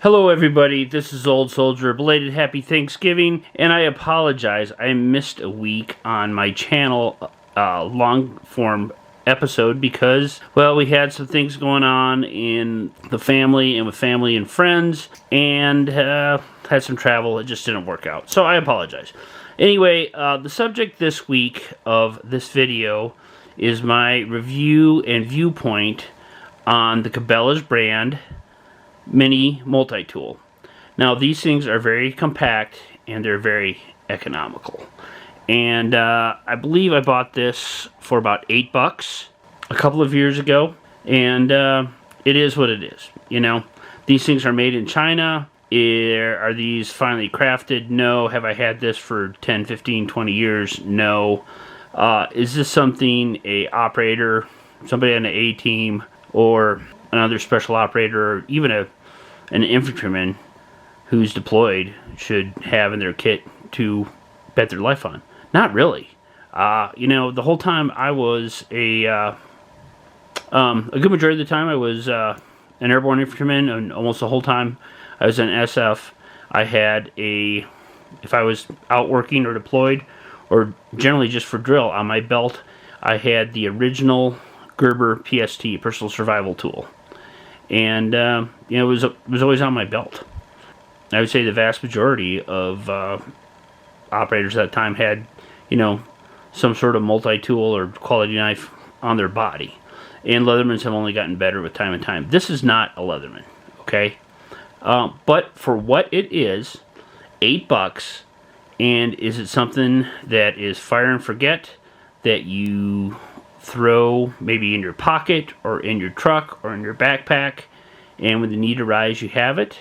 Hello everybody, this is Old Soldier. Belated Happy Thanksgiving, and I apologize. I missed a week on my channel long form episode because, well, we had some things going on in the family and with family and friends, and had some travel. It just didn't work out, so I apologize. Anyway, the subject this week of this video is my review and viewpoint on the Cabela's brand mini multi-tool. Now these things are very compact and they're very economical, and I believe I bought this for about $8 a couple of years ago, and it is what it is. You know, these things are made in China. Are these finely crafted? No. Have I had this for 10, 15, 20 years? No. Is this something a operator, somebody on the A team, or another special operator, or even an infantryman who's deployed should have in their kit to bet their life on? Not really. You know, the whole time I was a good majority of the time I was an airborne infantryman, and almost the whole time I was an SF. I had if I was out working or deployed, or generally just for drill, on my belt, I had the original Gerber PST, personal survival tool. And, you know, it was always on my belt. I would say the vast majority of operators at that time had, you know, some sort of multi-tool or quality knife on their body. And Leathermans have only gotten better with time and time. This is not a Leatherman, okay? But for what it is, $8, and is it something that is fire and forget, that you throw maybe in your pocket or in your truck or in your backpack, and when the need arises you have it,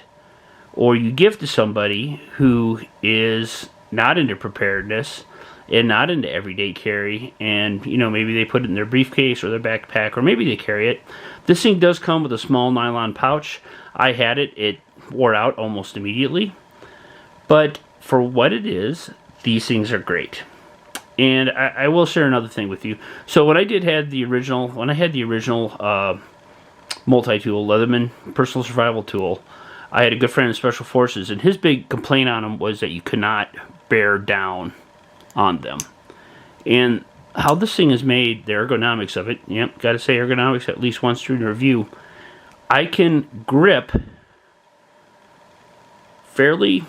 or you give to somebody who is not into preparedness and not into everyday carry, and, you know, maybe they put it in their briefcase or their backpack, or maybe they carry it. This thing does come with a small nylon pouch. I had it. It wore out almost immediately, but for what it is, these things are great. And I will share another thing with you. So when I had the original multi-tool Leatherman personal survival tool, I had a good friend in Special Forces, and his big complaint on them was that you could not bear down on them. And how this thing is made, the ergonomics of it, yep, got to say ergonomics at least once through the review. I can grip fairly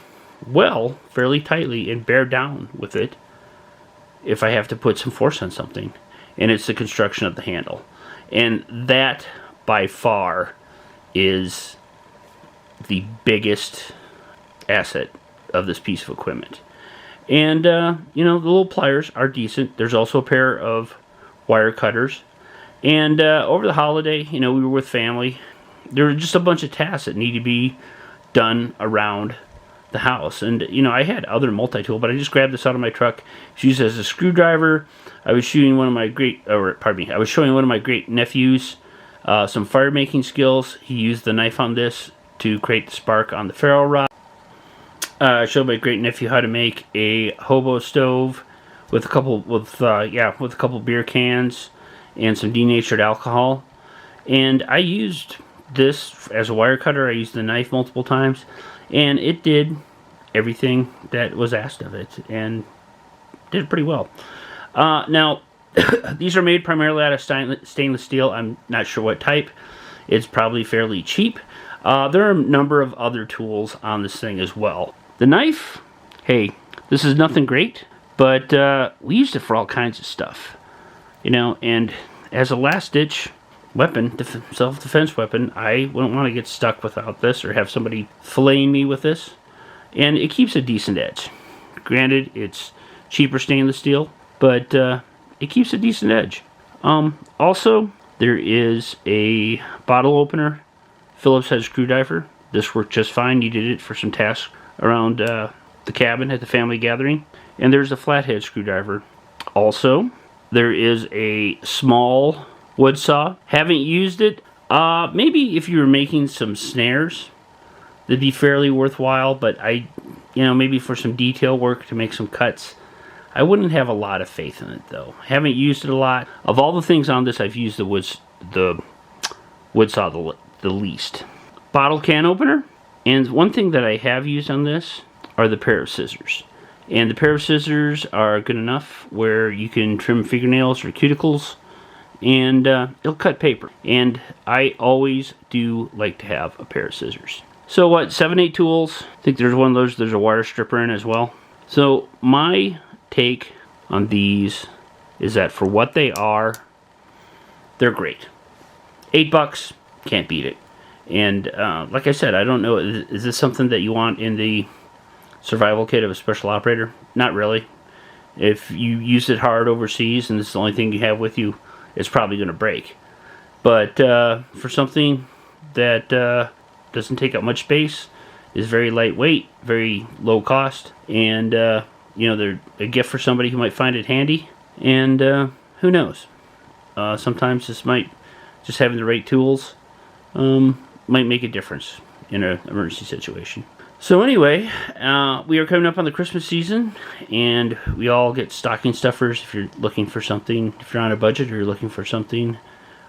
well, fairly tightly, and bear down with it if I have to put some force on something. And it's the construction of the handle. And that, by far, is the biggest asset of this piece of equipment. And, you know, the little pliers are decent. There's also a pair of wire cutters. And over the holiday, you know, we were with family. There were just a bunch of tasks that need to be done around the house, and, you know, I had other multi-tool, but I just grabbed this out of my truck. It's used as a screwdriver. I was showing one of my great nephews some fire making skills. He used the knife on this to create the spark on the ferro rod. I showed my great nephew how to make a hobo stove with a couple beer cans and some denatured alcohol. And I used this as a wire cutter. I used the knife multiple times, and it did everything that was asked of it, and did pretty well. Now, these are made primarily out of stainless steel. I'm not sure what type. It's probably fairly cheap. There are a number of other tools on this thing as well. The knife, hey, this is nothing great, but we used it for all kinds of stuff. You know, and as a last-ditch weapon, self-defense weapon, I wouldn't want to get stuck without this or have somebody filleting me with this. And it keeps a decent edge. Granted, it's cheaper stainless steel, but it keeps a decent edge. Also, there is a bottle opener, Phillips head screwdriver. This worked just fine. Needed it for some tasks around the cabin at the family gathering. And there's a flathead screwdriver. Also, there is a small wood saw. Haven't used it. Maybe if you were making some snares, that'd be fairly worthwhile, but maybe for some detail work to make some cuts, I wouldn't have a lot of faith in it, though. Haven't used it a lot. Of all the things on this, I've used the wood saw the least. Bottle can opener And one thing that I have used on this are the pair of scissors. And the pair of scissors are good enough where you can trim fingernails or cuticles, and it'll cut paper. And I always do like to have a pair of scissors. So what, 7/8 tools? I think there's one of those, there's a wire stripper in as well. So my take on these is that for what they are, they're great. $8, can't beat it. And like I said, I don't know, is this something that you want in the survival kit of a special operator? Not really. If you use it hard overseas and this is the only thing you have with you, it's probably going to break. But for something that doesn't take up much space, is very lightweight, very low cost, and you know, they're a gift for somebody who might find it handy. And who knows? Sometimes this might, just having the right tools might make a difference in an emergency situation. So anyway, we are coming up on the Christmas season, and we all get stocking stuffers if you're looking for something, if you're on a budget or you're looking for something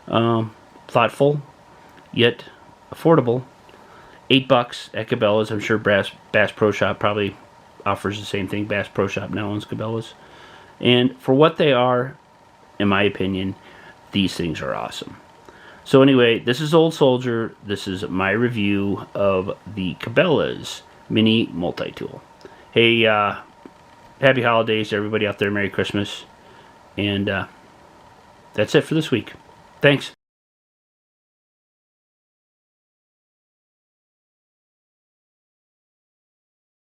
thoughtful, yet affordable. $8 at Cabela's. I'm sure Bass Pro Shop probably offers the same thing. Bass Pro Shop now owns Cabela's. And for what they are, in my opinion, these things are awesome. So anyway, this is Old Soldier. This is my review of the Cabela's Mini Multitool. Hey, happy holidays to everybody out there. Merry Christmas. And that's it for this week. Thanks.